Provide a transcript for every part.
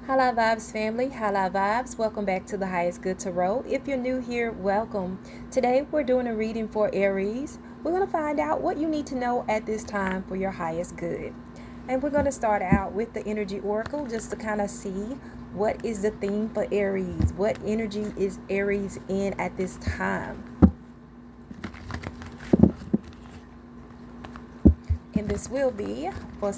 Hala Vibes family, Hala Vibes. Welcome back to the Highest Good Tarot. If you're new here, welcome. Today we're doing a reading for Aries. We're going to find out what you need to know at this time for your highest good. And we're going to start out with the energy oracle just to kind of see what is the theme for Aries. What energy is Aries in at this time? And this will be for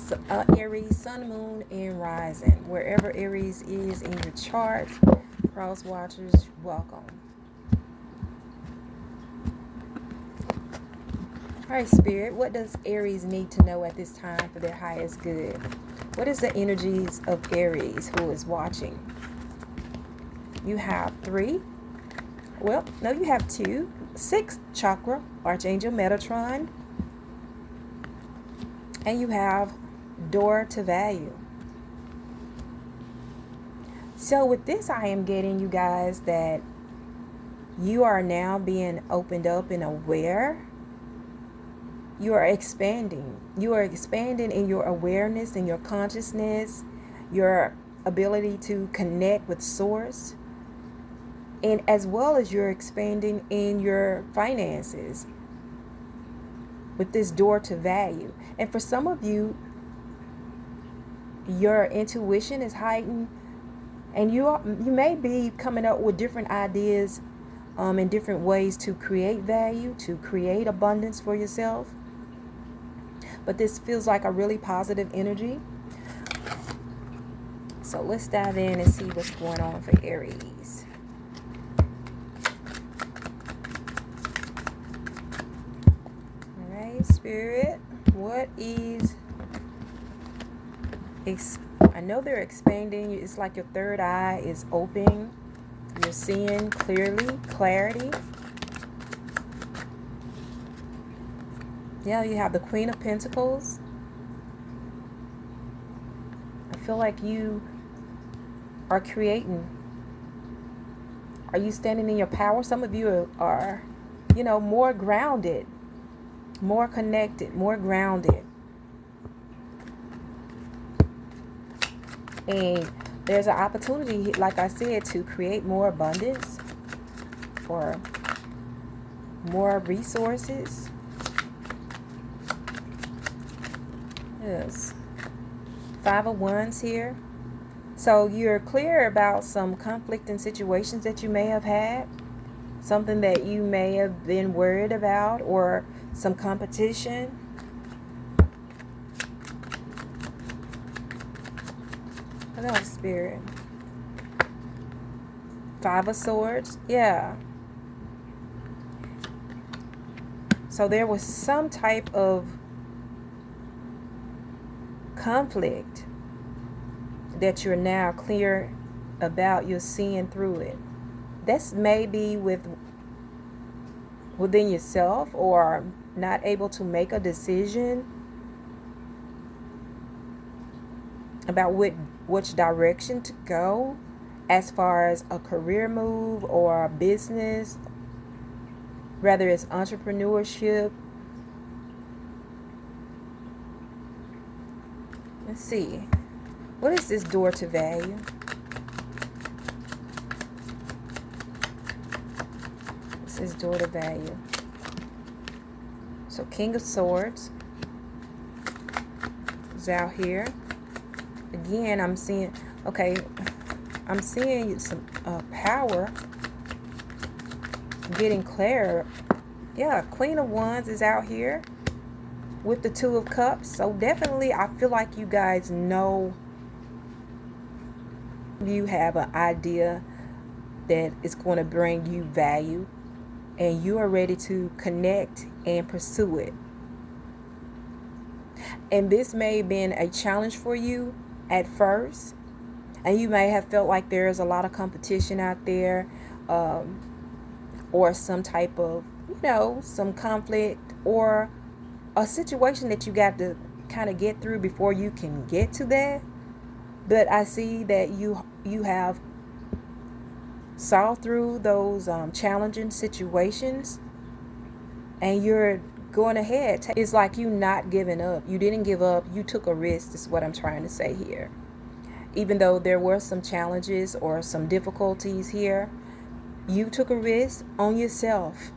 Aries, Sun, Moon, and Rising. Wherever Aries is in your chart, cross watchers, welcome. All right, Spirit, what does Aries need to know at this time for their highest good? What is the energies of Aries who is watching? You have 3. Well, no, you have 2. 6 chakra, Archangel Metatron. And you have door to value. So with this, I am getting you guys that you are now being opened up and aware. You are expanding. You are expanding in your awareness and your consciousness, your ability to connect with source, and as well as you're expanding in your finances with this door to value. And for some of you, your intuition is heightened, and you may be coming up with different ideas in different ways to create value, to create abundance for yourself. But this feels like a really positive energy. So let's dive in and see what's going on for Aries. Spirit, what is I know they're expanding. It's like your third eye is open. You're seeing clearly, clarity. Yeah, you have the Queen of Pentacles. I feel like you are creating. Are you standing in your power? Some of you are more grounded, more connected, more grounded. And there's an opportunity, like I said, to create more abundance or more resources. Yes. 5 of Wands here. So you're clear about some conflicting situations that you may have had. Something that you may have been worried about, or some competition. What else, Spirit? 5 of Swords. Yeah. So there was some type of conflict that you're now clear about. You're seeing through it. This may be within yourself, or not able to make a decision about which direction to go as far as a career move or a business, whether it's entrepreneurship. Let's see. What is this door to value? This is door to value. So King of Swords is out here. Again, I'm seeing some power, getting clear. Yeah, Queen of Wands is out here with the 2 of Cups. So definitely, I feel like you guys know, you have an idea that is going to bring you value, and you are ready to connect and pursue it. And this may have been a challenge for you at first, and you may have felt like there's a lot of competition out there, or some type of, some conflict, or a situation that you got to kind of get through before you can get to that. But I see that you have saw through those challenging situations, and you're going ahead. It's like you not giving up. You didn't give up. You took a risk, is what I'm trying to say here. even though there were some challenges or some difficulties here, you took a risk on yourself.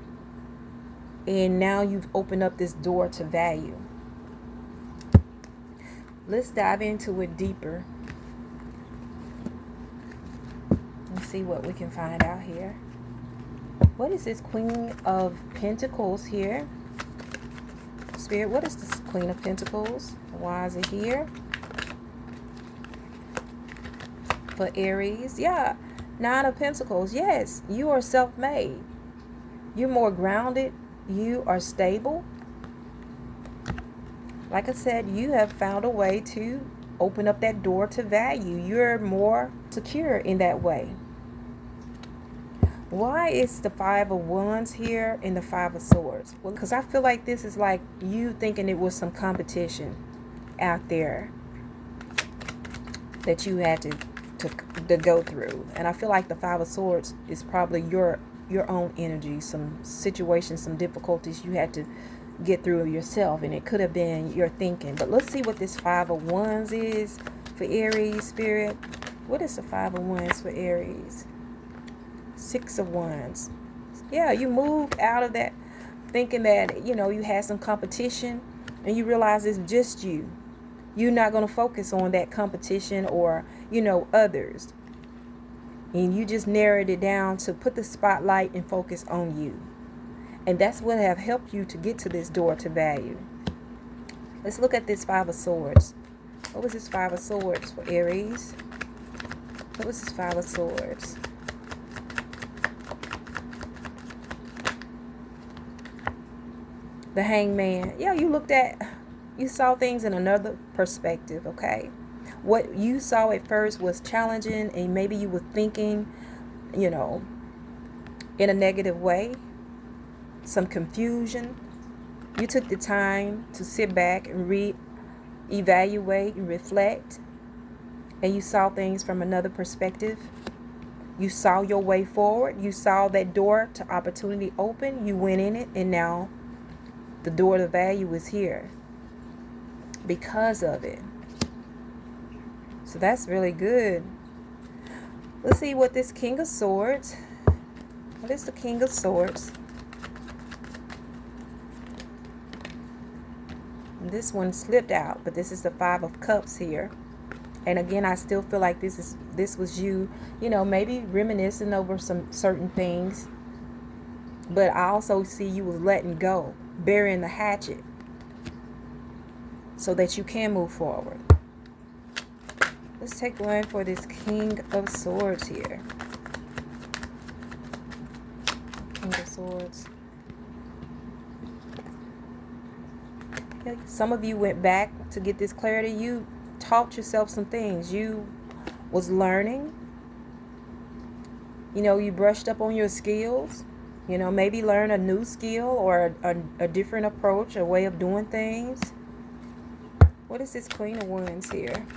And now you've opened up this door to value. Let's dive into it deeper. Let's see what we can find out here. What is this Queen of Pentacles here? Spirit, what is this Queen of Pentacles? Why is it here? For Aries. Yeah. Nine of Pentacles. Yes. You are self-made. You're more grounded. You are stable. Like I said, you have found a way to open up that door to value. You're more secure in that way. Why is the Five of Wands here and the Five of Swords? Well, because I feel like this is like you thinking it was some competition out there that you had to go through. And I feel like the Five of Swords is probably your own energy, some situations, some difficulties you had to get through yourself, and it could have been your thinking. But let's see what this Five of Wands is for Aries, Spirit. What is the Five of Wands for Aries? Six of Wands. Yeah, you moved out of that thinking that, you had some competition, and you realize it's just you. You're not going to focus on that competition or, others. And you just narrowed it down to put the spotlight and focus on you. And that's what have helped you to get to this door to value. Let's look at this Five of Swords. What was this Five of Swords for Aries? What was this Five of Swords? The Hangman. Yeah, you saw things in another perspective, okay? What you saw at first was challenging, and maybe you were thinking, in a negative way, some confusion. You took the time to sit back and evaluate and reflect, and you saw things from another perspective. You saw your way forward. You saw that door to opportunity open. You went in it, and now the door to value is here because of it. So that's really good. Let's see what this King of Swords. What is the King of Swords? This one slipped out, but this is the Five of Cups here. And again, I still feel like this was you, maybe reminiscing over some certain things. But I also see you was letting go, burying the hatchet, so that you can move forward. Let's take one for this King of Swords here. King of Swords. Some of you went back to get this clarity. You taught yourself some things. You was learning. You brushed up on your skills. Maybe learn a new skill or a different approach, a way of doing things. What is this Queen of Wands here?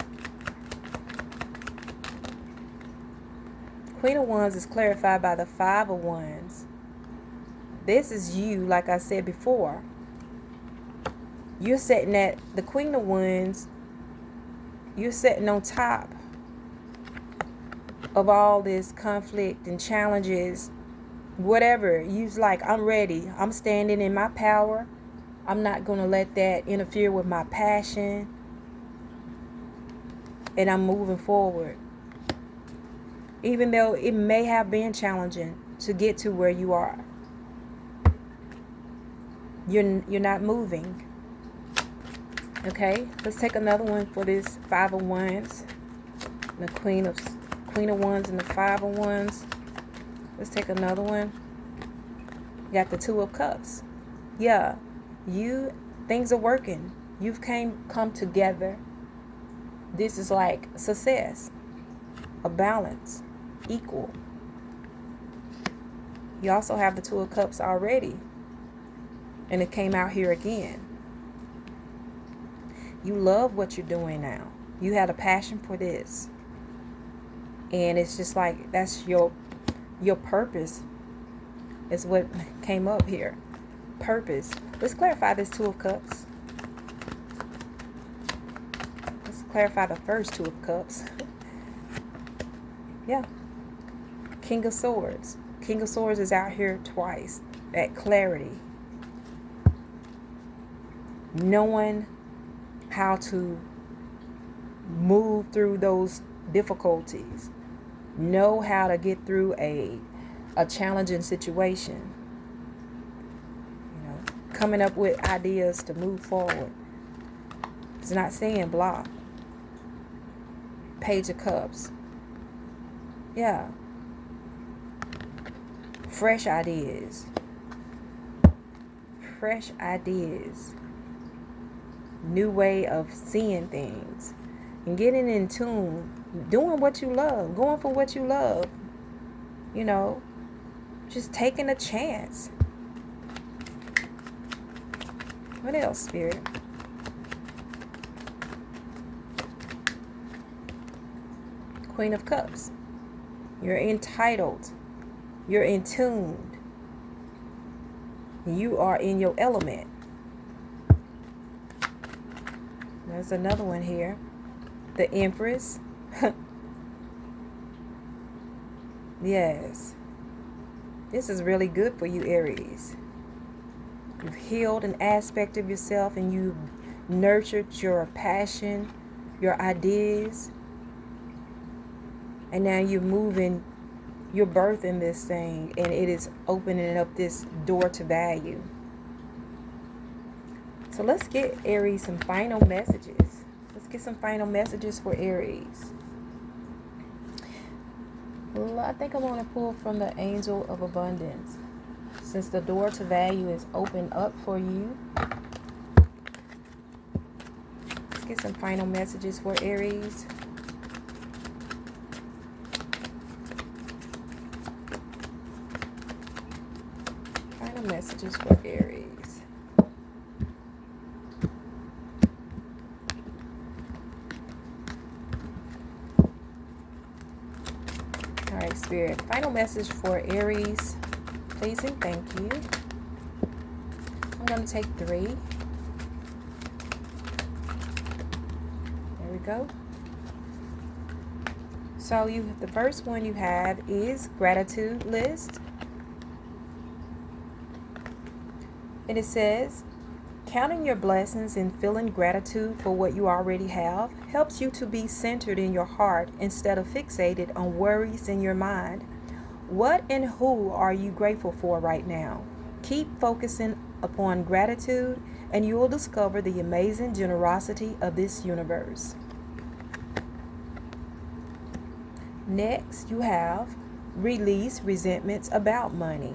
Queen of Wands is clarified by the Five of Wands. This is you, like I said before. You're sitting at the Queen of Wands. You're sitting on top of all this conflict and challenges. Whatever. You're like, I'm ready. I'm standing in my power. I'm not going to let that interfere with my passion. And I'm moving forward. Even though it may have been challenging to get to where you are. You're not moving. Okay, let's take another one for this Five of Wands. The Queen of Wands and the Five of Wands. Let's take another one. You got the Two of Cups. Yeah, things are working. You've come together. This is like success, a balance, equal. You also have the Two of Cups already, and it came out here again. You love what you're doing now. You had a passion for this. And it's just like, that's your purpose is what came up here. Purpose. Let's clarify this Two of Cups. Let's clarify the first Two of Cups. Yeah. King of Swords. King of Swords is out here twice. That clarity. Knowing how to move through those difficulties. Know how to get through a challenging situation. Coming up with ideas to move forward. It's not saying block. Page of Cups. Yeah. Fresh ideas. Fresh ideas. New way of seeing things. And getting in tune. Doing what you love. Going for what you love. Just taking a chance. What else, Spirit? Queen of Cups. You're entitled. You're in tune. You are in your element. There's another one here. The Empress. Yes. This is really good for you, Aries. You've healed an aspect of yourself and you've nurtured your passion, your ideas. And now you're birthing this thing, and it is opening up this door to value. So let's get Aries some final messages. Let's get some final messages for Aries. Well, I think I'm going to pull from the Angel of Abundance. Since the door to value is open up for you. Let's get some final messages for Aries. Final messages for Aries. All right, Spirit. Final message for Aries. Please and thank you. I'm going to take 3. There we go. So the first one you have is gratitude list. And it says, counting your blessings and feeling gratitude for what you already have helps you to be centered in your heart instead of fixated on worries in your mind. What and who are you grateful for right now? Keep focusing upon gratitude and you will discover the amazing generosity of this universe. Next, you have release resentments about money.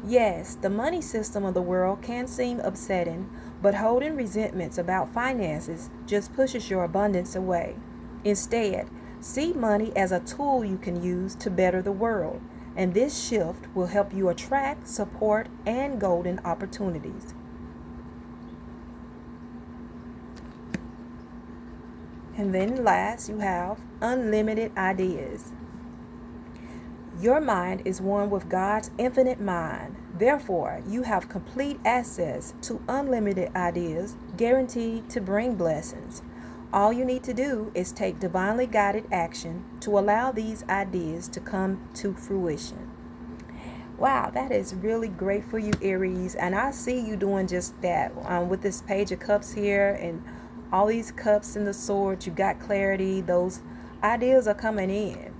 Yes, the money system of the world can seem upsetting, but holding resentments about finances just pushes your abundance away. Instead, see money as a tool you can use to better the world, and this shift will help you attract, support, and golden opportunities. And then last, you have unlimited ideas. Your mind is one with God's infinite mind. Therefore, you have complete access to unlimited ideas guaranteed to bring blessings. All you need to do is take divinely guided action to allow these ideas to come to fruition. Wow, that is really great for you, Aries. And I see you doing just that with this Page of Cups here and all these cups and the sword. You got clarity. Those ideas are coming in.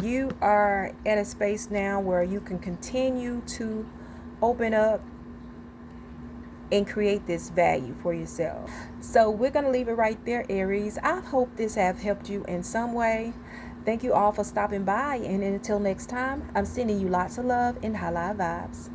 You are at a space now where you can continue to open up and create this value for yourself. So we're going to leave it right there, Aries. I hope this have helped you in some way. Thank you all for stopping by, and until next time, I'm sending you lots of love and high vibes.